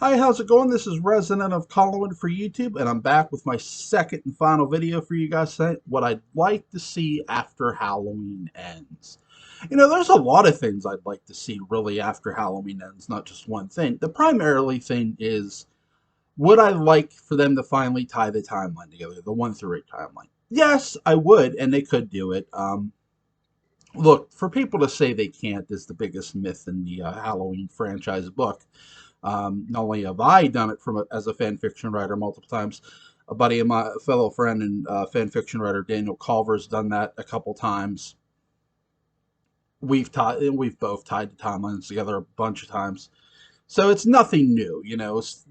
Hi, how's it going? This is Resident of Collinwood for YouTube, and I'm back with my second and final video for you guys tonight. What I'd like to see after Halloween ends. There's a lot of things I'd like to see really after Halloween ends, not just one thing. The primarily thing is, would I like for them to finally tie the timeline together, the 1 through 8 timeline? Yes, I would, and they could do it. Look, for people to say they can't is the biggest myth in the Halloween franchise book. Not only have I done it as a fan fiction writer multiple times, a buddy of my fellow friend and fan fiction writer Daniel Culver's done that a couple times. We've both tied the timelines together a bunch of times, so it's nothing new.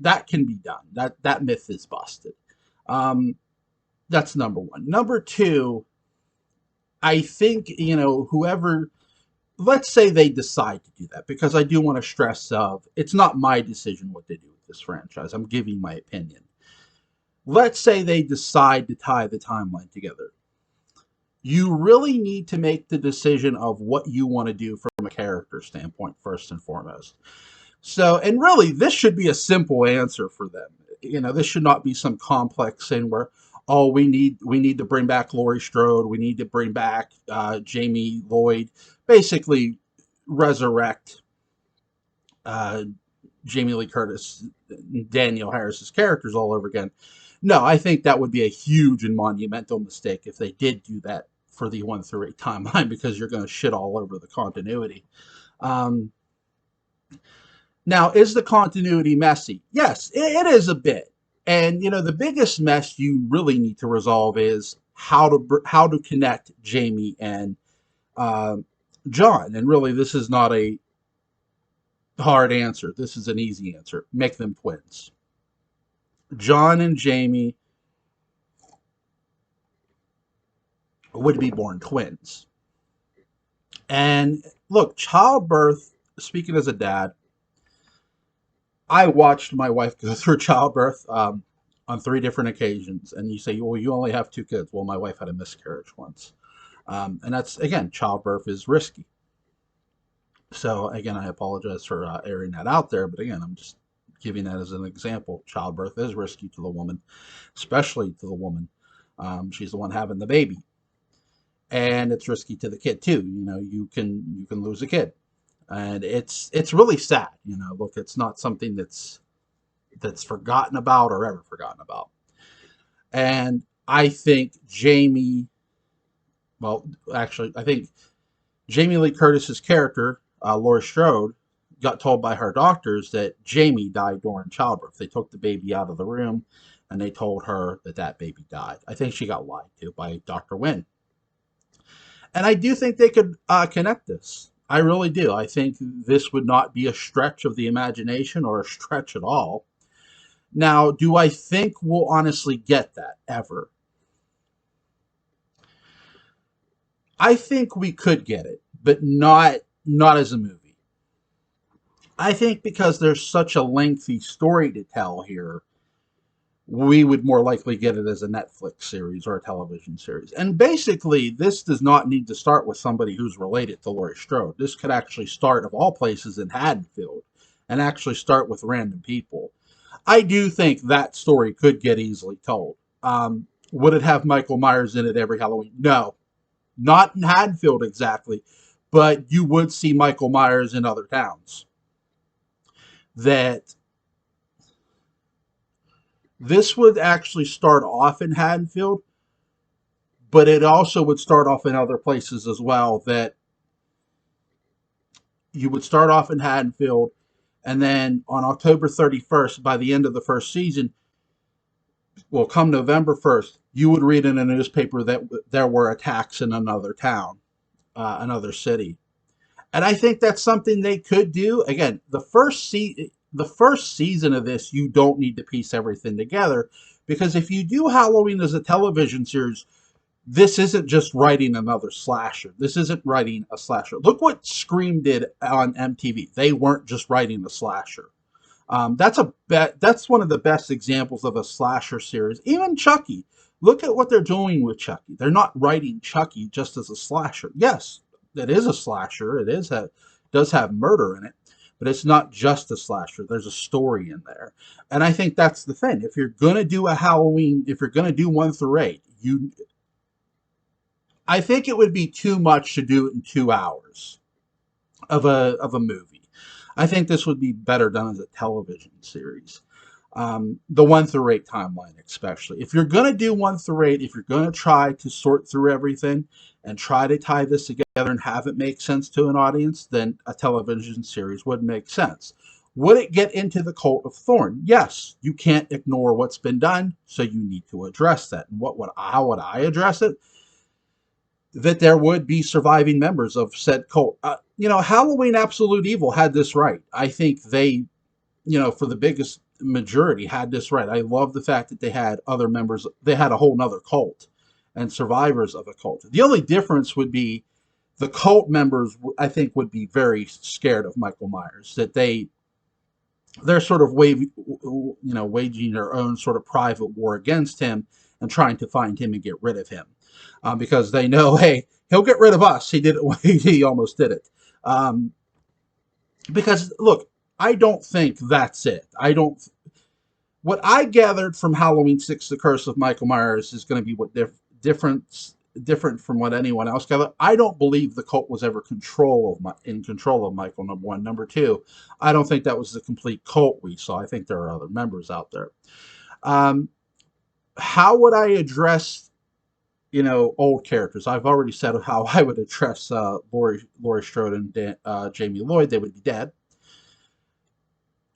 That can be done. That myth is busted. That's number one. Number two, I think whoever. Let's say they decide to do that, because I do want to stress it's not my decision what they do with this franchise. I'm giving my opinion. Let's say they decide to tie the timeline together. You really need to make the decision of what you want to do from a character standpoint first and foremost. So, and really, this should be a simple answer for them. This should not be some complex thing where, oh, we need to bring back Laurie Strode, we need to bring back Jamie Lloyd, basically resurrect Jamie Lee Curtis, Danielle Harris's characters all over again. No, I think that would be a huge and monumental mistake if they did do that for the 1 through 8 timeline, because you're going to shit all over the continuity. Now, is the continuity messy? Yes, it is a bit. And the biggest mess you really need to resolve is how to connect Jamie and John. And really, this is not a hard answer. This is an easy answer. Make them twins. John and Jamie would be born twins. And look, childbirth, speaking as a dad, I watched my wife go through childbirth on 3 different occasions. And you say, well, you only have 2 kids. Well, my wife had a miscarriage once. And that's, again, childbirth is risky. So, again, I apologize for airing that out there. But, again, I'm just giving that as an example. Childbirth is risky to the woman, especially to the woman. She's the one having the baby. And it's risky to the kid, too. You can lose a kid. And it's really sad. Look, it's not something that's forgotten about or ever forgotten about. And I think I think Jamie Lee Curtis's character, Laurie Strode, got told by her doctors that Jamie died during childbirth. They took the baby out of the room, and they told her that baby died. I think she got lied to by Dr. Wynn. And I do think they could connect this. I really do. I think this would not be a stretch of the imagination or a stretch at all. Now, do I think we'll honestly get that ever? I think we could get it, but not as a movie. I think because there's such a lengthy story to tell here, we would more likely get it as a Netflix series or a television series. And basically, this does not need to start with somebody who's related to Laurie Strode. This could actually start, of all places, in Haddonfield, and actually start with random people. I do think that story could get easily told. Would it have Michael Myers in it every Halloween? No. Not in Haddonfield exactly, but you would see Michael Myers in other towns. This would actually start off in Haddonfield, but it also would start off in other places as well. That you would start off in Haddonfield, and then on October 31st, by the end of the first season, well, come November 1st, you would read in a newspaper that there were attacks in another town, another city. And I think that's something they could do. Again, the first season of this, you don't need to piece everything together, because if you do Halloween as a television series, this isn't just writing another slasher. This isn't writing a slasher. Look what Scream did on MTV. They weren't just writing a slasher. That's one of the best examples of a slasher series. Even Chucky. Look at what they're doing with Chucky. They're not writing Chucky just as a slasher. Yes, it is a slasher. Does have murder in it. but it's not just a slasher. There's a story in there. And I think that's the thing. If you're going to do a Halloween, if you're going to do 1 through 8, I think it would be too much to do it in 2 hours of a movie. I think this would be better done as a television series. The 1 through 8 timeline, especially. If you're going to do 1 through 8, if you're going to try to sort through everything and try to tie this together and have it make sense to an audience, then a television series would make sense. Would it get into the cult of Thorn? Yes. You can't ignore what's been done, so you need to address that. And how would I address it? That there would be surviving members of said cult. Halloween Absolute Evil had this right. I think they, for the biggest majority, had this right. I love the fact that they had other members. They had a whole nother cult and survivors of a cult. The only difference would be the cult members, I think, would be very scared of Michael Myers. That they're sort of waging their own sort of private war against him and trying to find him and get rid of him. Because they know, hey, he'll get rid of us. He did it. He almost did it. Because look, I don't think that's it. What I gathered from Halloween 6: The Curse of Michael Myers is going to be different from what anyone else gathered. I don't believe the cult was ever in control of Michael. Number one. Number two, I don't think that was the complete cult we saw. I think there are other members out there. How would I address old characters? I've already said how I would address Laurie Strode and Jamie Lloyd. They would be dead.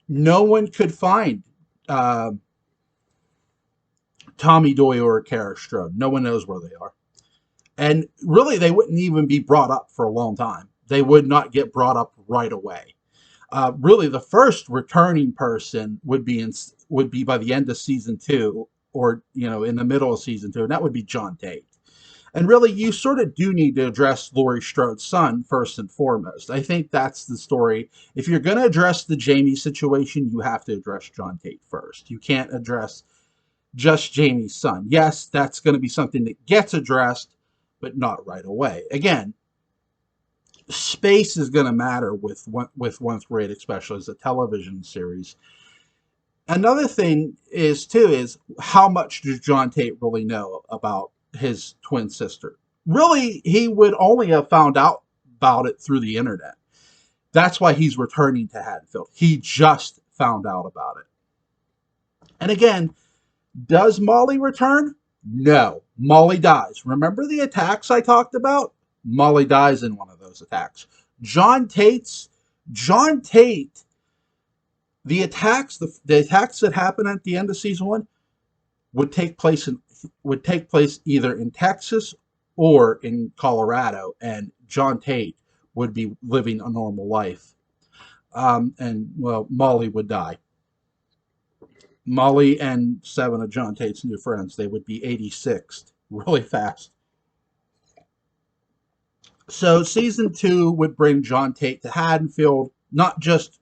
No one could find Tommy Doyle or Kara Strode. No one knows where they are. And really, they wouldn't even be brought up for a long time. They would not get brought up right away. Really, the first returning person would be by the end of season 2, or in the middle of season 2, and that would be John Tate. And really, you sort of do need to address Laurie Strode's son first and foremost. I think that's the story. If you're going to address the Jamie situation, you have to address John Tate first. You can't address just Jamie's son. Yes, that's going to be something that gets addressed, but not right away. Again, space is going to matter with 1 through 8, especially as a television series. Another thing is how much does John Tate really know about his twin sister? Really, he would only have found out about it through the internet. That's why he's returning to Haddonfield. He just found out about it. And again, does Molly return? No. Molly dies. Remember the attacks I talked about? Molly dies in one of those attacks. John Tate, the attacks that happen at the end of season 1 would take place either in Texas or in Colorado, and John Tate would be living a normal life. Molly would die. Molly and 7 of John Tate's new friends, they would be 86th really fast. So season 2 would bring John Tate to Haddonfield, not just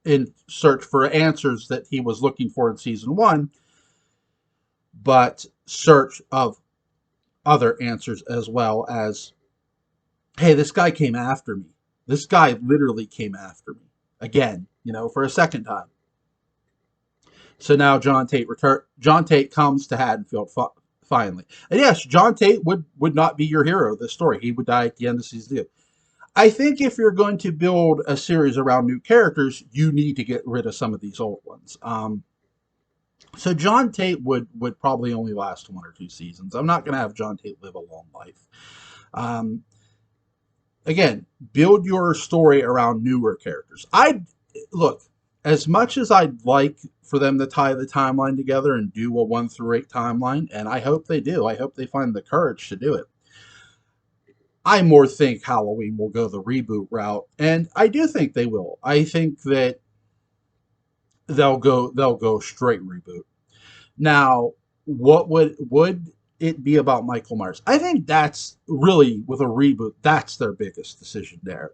in search for answers that he was looking for in season 1, but search of other answers as well. As, hey, this guy came after me. This guy literally came after me again, for a second time. So now John Tate comes to Haddonfield finally. And yes, John Tate would not be your hero of this story. He would die at the end of season 2. I think if you're going to build a series around new characters, you need to get rid of some of these old ones. So John Tate would probably only last 1 or 2 seasons. I'm not going to have John Tate live a long life. Again, build your story around newer characters. Look, as much as I'd like for them to tie the timeline together and do a 1 through 8 timeline, and I hope they do. I hope they find the courage to do it. I more think Halloween will go the reboot route, and I do think they will. I think that they'll go straight reboot. Now, what would it be about Michael Myers? I think that's really, with a reboot, that's their biggest decision there.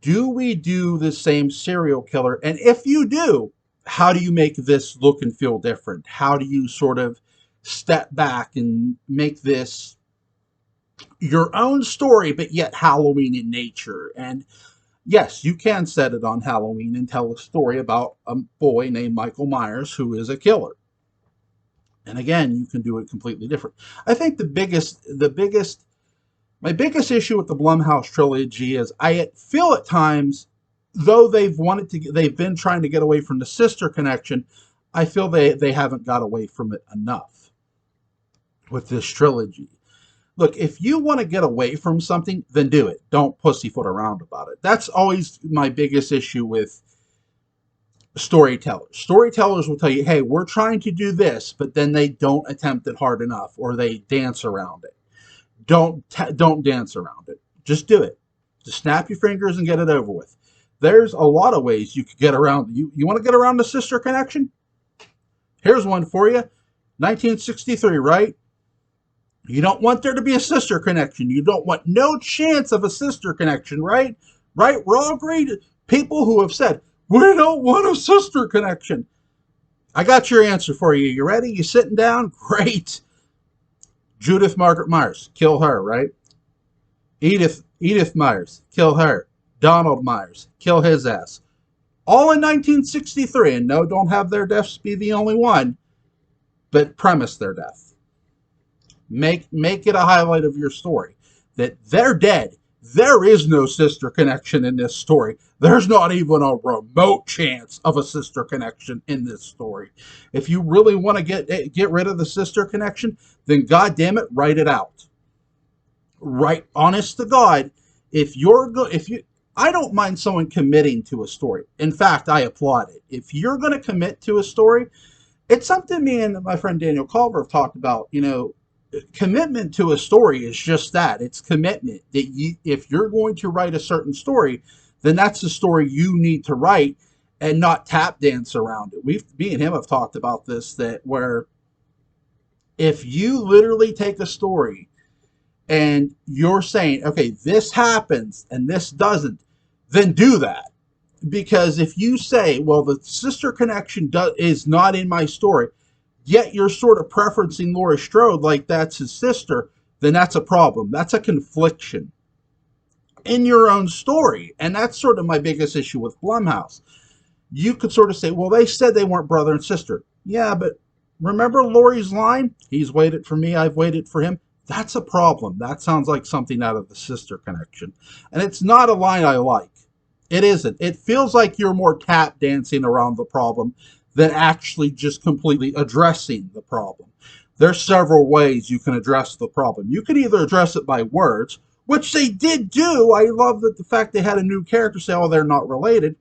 Do we do the same serial killer? And if you do, how do you make this look and feel different? How do you sort of step back and make this your own story, but yet Halloween in nature? And Yes, you can set it on Halloween and tell a story about a boy named Michael Myers who is a killer. And again, you can do it completely different. I think my biggest issue with the Blumhouse trilogy is I feel at times, though they've been trying to get away from the sister connection, I feel they haven't got away from it enough with this trilogy. Look, if you want to get away from something, then do it. Don't pussyfoot around about it. That's always my biggest issue with storytellers. Storytellers will tell you, hey, we're trying to do this, but then they don't attempt it hard enough, or they dance around it. Don't dance around it. Just do it. Just snap your fingers and get it over with. There's a lot of ways you could get around. You want to get around the sister connection? Here's one for you. 1963, right? You don't want there to be a sister connection. You don't want no chance of a sister connection, right? Right? We're all agreed. People who have said, we don't want a sister connection. I got your answer for you. You ready? You sitting down? Great. Judith Margaret Myers, kill her, right? Edith Myers, kill her. Donald Myers, kill his ass. All in 1963, and no, don't have their deaths be the only one, but premise their death. Make it a highlight of your story that they're dead. There is no sister connection in this story. There's not even a remote chance of a sister connection in this story. If you really want to get rid of the sister connection, then goddamn it, write it out. Right, honest to God, if you, I don't mind someone committing to a story. In fact, I applaud it. If you're going to commit to a story, it's something me and my friend Daniel Culver have talked about. Commitment to a story is just that. It's commitment. If you're going to write a certain story, then that's the story you need to write and not tap dance around it. Me and him have talked about this, that where if you literally take a story and you're saying, okay, this happens and this doesn't, then do that. Because if you say, well, the sister connection is not in my story, yet you're sort of preferencing Laurie Strode like that's his sister, then that's a problem. That's a confliction in your own story. And that's sort of my biggest issue with Blumhouse. You could sort of say, well, they said they weren't brother and sister. Yeah, but remember Laurie's line? He's waited for me, I've waited for him. That's a problem. That sounds like something out of the sister connection. And it's not a line I like. It isn't. It feels like you're more tap dancing around the problem than actually just completely addressing the problem. There's several ways you can address the problem. You can either address it by words, which they did do. I love that the fact they had a new character say, oh, they're not related.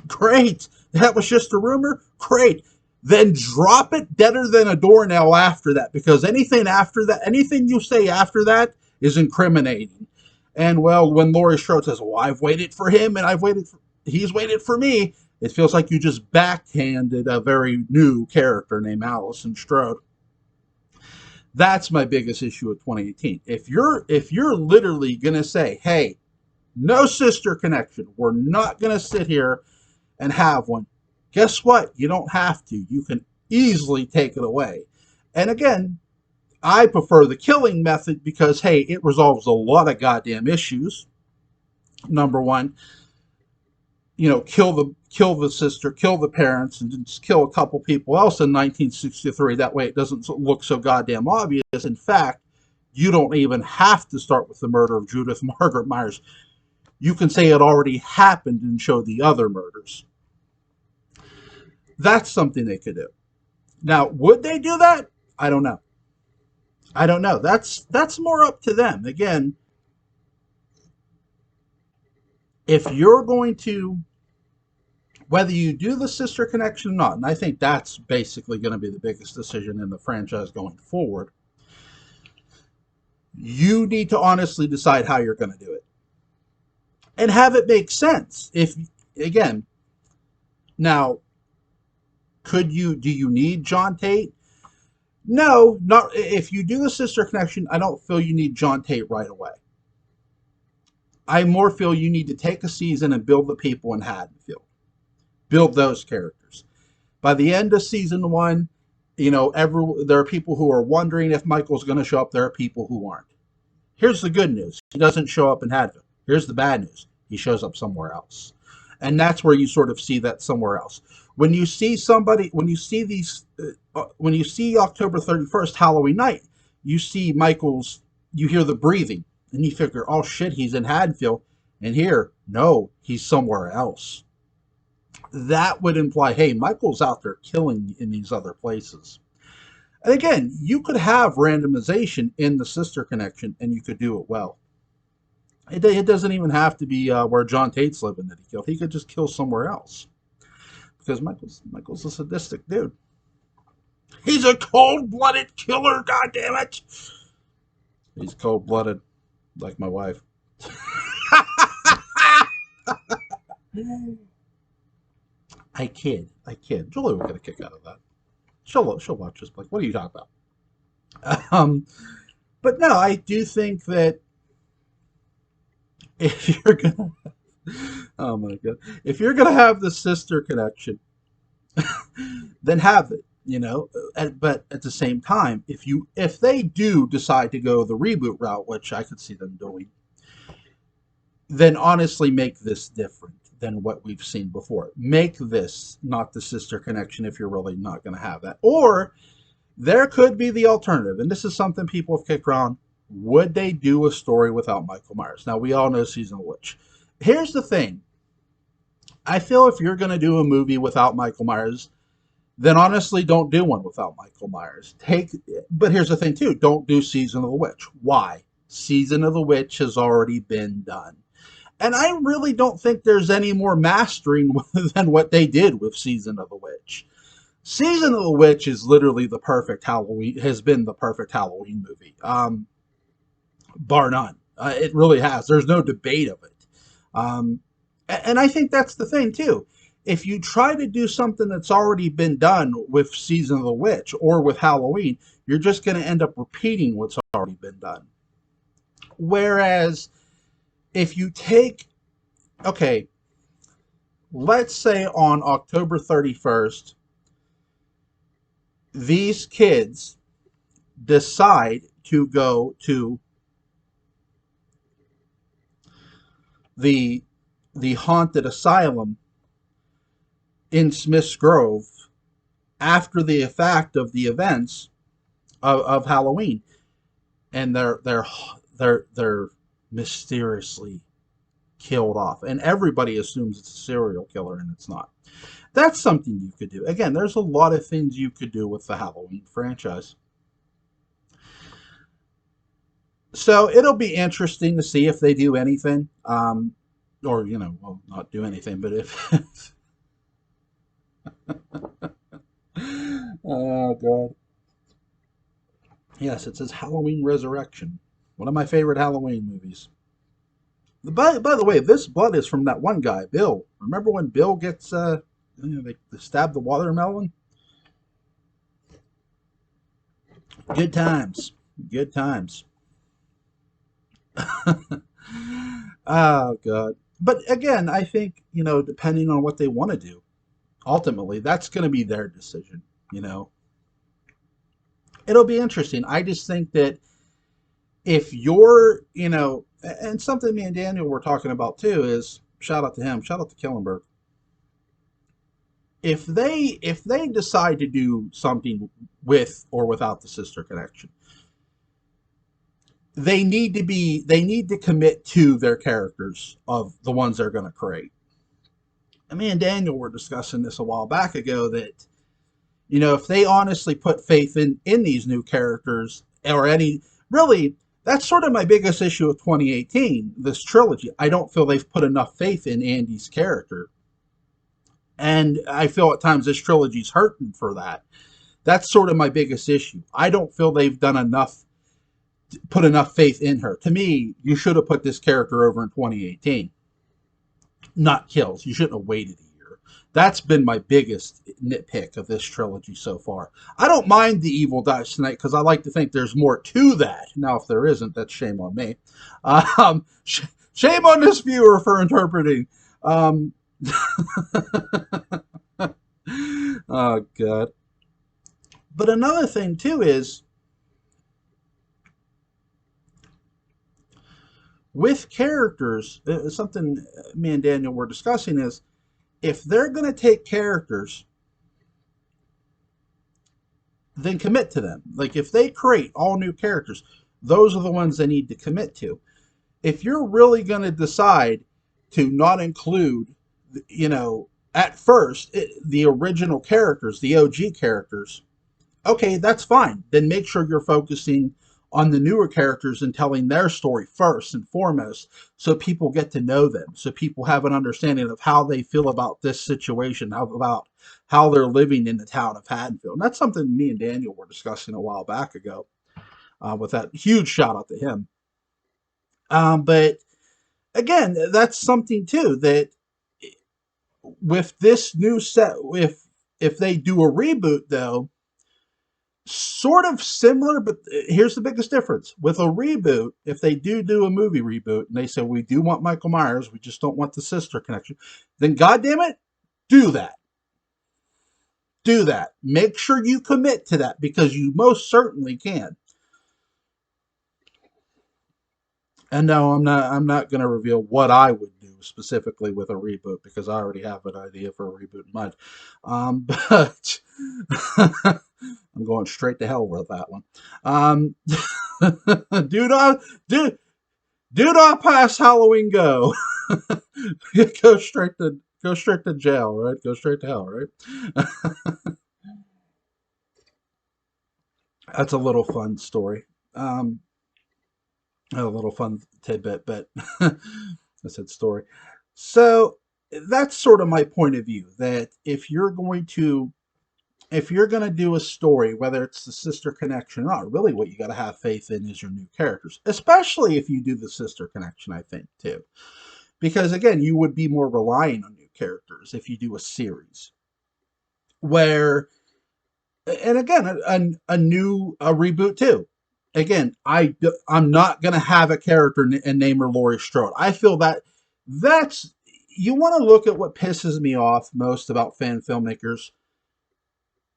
Great. That was just a rumor. Great. Then drop it deader than a doornail after that, because anything after that, anything you say after that is incriminating. And well, when Laurie Strode says, well, I've waited for him and he's waited for me, it feels like you just backhanded a very new character named Allison Strode. That's my biggest issue with 2018. If you're literally gonna say, hey, no sister connection, we're not gonna sit here and have one, guess what? You don't have to. You can easily take it away. And again, I prefer the killing method because, hey, it resolves a lot of goddamn issues. Number one, kill the sister, kill the parents, and just kill a couple people else in 1963. That way it doesn't look so goddamn obvious. In fact, you don't even have to start with the murder of Judith Margaret Myers. You can say it already happened and show the other murders. That's something they could do. Now, would they do that? I don't know. That's more up to them. Again, if you're going to, whether you do the sister connection or not, and I think that's basically going to be the biggest decision in the franchise going forward, you need to honestly decide how you're going to do it. And have it make sense. If, again, now, do you need John Tate? No, not if you do the sister connection. I don't feel you need John Tate right away. I more feel you need to take a season and build the people in Haddonfield. Build those characters. By the end of season 1, there are people who are wondering if Michael's going to show up. There are people who aren't. Here's the good news. He doesn't show up in Haddonfield. Here's the bad news. He shows up somewhere else. And that's where you sort of see that somewhere else. When you see somebody, when you see these, when you see October 31st, Halloween night, you see Michael's, you hear the breathing, and you figure, oh shit, he's in Haddonfield. And here, no, he's somewhere else. That would imply, hey, Michael's out there killing in these other places. And again, you could have randomization in the sister connection, and you could do it well. It doesn't even have to be where John Tate's living that he killed. He could just kill somewhere else. Because Michael's a sadistic dude. He's a cold-blooded killer, goddammit! He's cold-blooded, like my wife. I kid. Julie will get a kick out of that. She'll watch this. Like, what are you talking about? But no, I do think that if you're gonna, oh my god, if you're gonna have the sister connection, then have it. You know, but at the same time, if they do decide to go the reboot route, which I could see them doing, then honestly make this different than what we've seen before. Make this not the sister connection if you're really not going to have that. Or there could be the alternative, and this is something people have kicked around. Would they do a story without Michael Myers? Now, we all know Season of the Witch. Here's the thing. I feel if you're going to do a movie without Michael Myers, then honestly don't do one without Michael Myers. But here's the thing too, don't do Season of the Witch. Why? Season of the Witch has already been done. And I really don't think there's any more mastering than what they did with Season of the Witch. Season of the Witch is literally the perfect Halloween, has been the perfect Halloween movie. Bar none. It really has. There's no debate of it. And I think that's the thing too. If you try to do something that's already been done with Season of the Witch or with Halloween, you're just going to end up repeating what's already been done. Whereas if you take, okay, let's say on October 31st, these kids decide to go to the haunted asylum in Smith's Grove after the fact of the events of Halloween, and they're mysteriously killed off, and everybody assumes it's a serial killer, and it's not. That's something you could do. Again, there's a lot of things you could do with the Halloween franchise. So it'll be interesting to see if they do anything, or well, not do anything, but if oh god. Yes, it says Halloween Resurrection. One of my favorite Halloween movies. By the way, this blood is from that one guy, Bill. Remember when Bill gets they stab the watermelon? Good times. Good times. Oh god. But again, I think, depending on what they want to do, ultimately, that's going to be their decision, It'll be interesting. I just think that if you're, and something me and Daniel were talking about too is, shout out to him, shout out to Killenberg. If they decide to do something with or without the sister connection, they need to commit to their characters of the ones they're going to create. And me and Daniel were discussing this a while back ago that, if they honestly put faith in these new characters or really, that's sort of my biggest issue of 2018, this trilogy. I don't feel they've put enough faith in Andy's character. And I feel at times this trilogy's hurting for that. That's sort of my biggest issue. I don't feel they've done enough, put enough faith in her. To me, you should have put this character over in 2018. Not kills. You shouldn't have waited a year. That's been my biggest nitpick of this trilogy so far. I don't mind The Evil Dies Tonight because I like to think there's more to that. Now, if there isn't, that's shame on me. Shame on this viewer for interpreting. Oh, God. But another thing, too, is with characters, something me and Daniel were discussing is if they're going to take characters, then commit to them. Like if they create all new characters, those are the ones they need to commit to. If you're really going to decide to not include, at first, the original characters, the OG characters, okay, that's fine. Then make sure you're focusing on the newer characters and telling their story first and foremost so people get to know them, so people have an understanding of how they feel about this situation, about how they're living in the town of Haddonfield. And that's something me and Daniel were discussing a while back ago, with that huge shout out to him. But again, that's something too that with this new set, if they do a reboot though, sort of similar, but here's the biggest difference. With a reboot, if they do a movie reboot and they say, we do want Michael Myers, we just don't want the sister connection, then goddamn it, do that. Do that. Make sure you commit to that because you most certainly can. And no, I'm not going to reveal what I would do specifically with a reboot because I already have an idea for a reboot in mind. But I'm going straight to hell with that one. Do not pass Halloween Go. go straight to jail, right? Go straight to hell, right? That's a little fun story. A little fun tidbit, but I said story. So that's sort of my point of view. That if you're going to do a story, whether it's the sister connection or not, really what you got to have faith in is your new characters, especially if you do the sister connection, I think, too. Because, again, you would be more relying on new characters if you do a series. Where, and again, a reboot, too. Again, I'm not going to have a character and name her Laurie Strode. I feel that's, you want to look at what pisses me off most about fan filmmakers.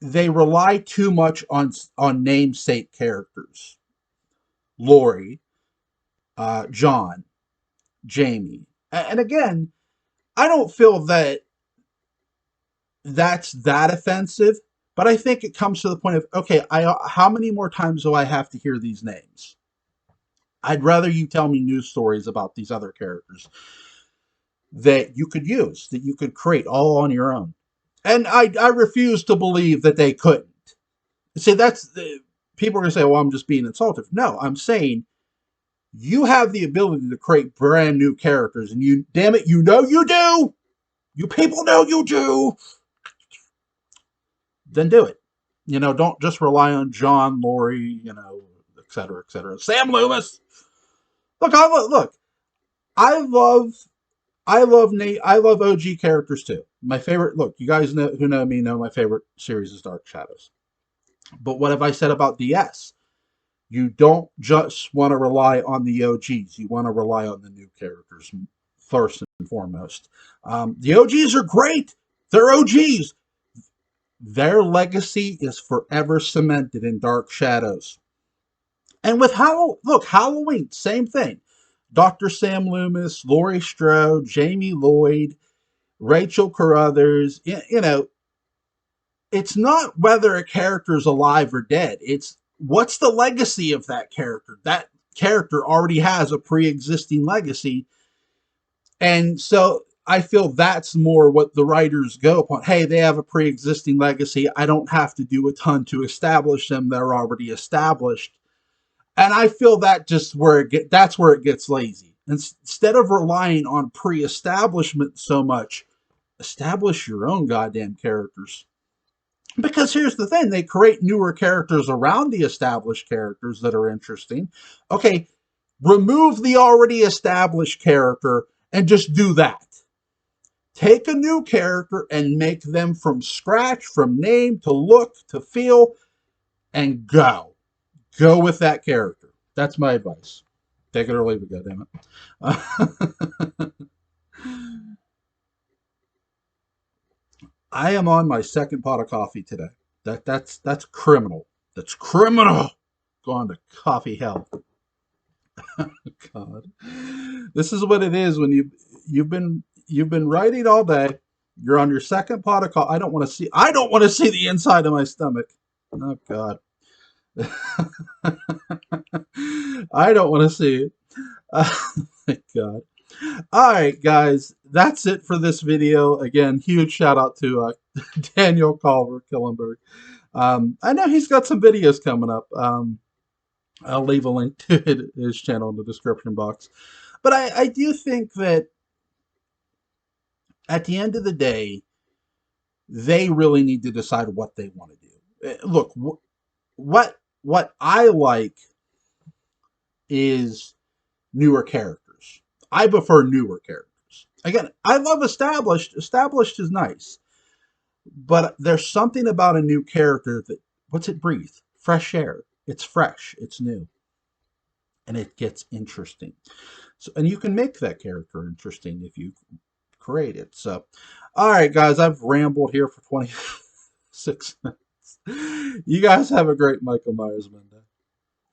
They rely too much on namesake characters. Laurie, John, Jamie. And again, I don't feel that's that offensive, but I think it comes to the point of, okay, how many more times do I have to hear these names? I'd rather you tell me news stories about these other characters that you could use, that you could create all on your own. And I refuse to believe that they couldn't. See, people are going to say, well, I'm just being insultive. No, I'm saying you have the ability to create brand new characters, and you, damn it, you know you do. You people know you do. Then do it. Don't just rely on John, Laurie, et cetera, et cetera. Sam Loomis. Look, I love OG characters too. My favorite, look, you guys who know me know my favorite series is Dark Shadows. But what have I said about DS? You don't just want to rely on the OGs. You want to rely on the new characters first and foremost. The OGs are great. They're OGs. Their legacy is forever cemented in Dark Shadows. And with Halloween, same thing. Dr. Sam Loomis, Laurie Strode, Jamie Lloyd, Rachel Carruthers, it's not whether a character is alive or dead. It's what's the legacy of that character. That character already has a pre-existing legacy. And so I feel that's more what the writers go upon. Hey, they have a pre-existing legacy. I don't have to do a ton to establish them. They're already established. And I feel that's where it gets lazy. Instead of relying on pre-establishment so much, establish your own goddamn characters. Because here's the thing, they create newer characters around the established characters that are interesting. Okay, remove the already established character and just do that. Take a new character and make them from scratch, from name to look to feel, and go. Go with that character. That's my advice. Take it or leave it, goddammit. I am on my second pot of coffee today. That's criminal. That's criminal. Going to coffee hell. God, this is what it is when you've been writing all day. You're on your second pot of coffee. I don't want to see the inside of my stomach. Oh God, I don't want to see it. Oh my God. All right, guys, that's it for this video. Again, huge shout out to Daniel Culver Killenberg. I know he's got some videos coming up. I'll leave a link to his channel in the description box. But I do think that at the end of the day, they really need to decide what they want to do. Look, what I like is newer characters. I prefer newer characters. Again, I love established. Established is nice, but there's something about a new character that what's it breathe? Fresh air. It's fresh. It's new, and it gets interesting. So, and you can make that character interesting if you create it. So, all right, guys, I've rambled here for 26 minutes. You guys have a great Michael Myers Monday.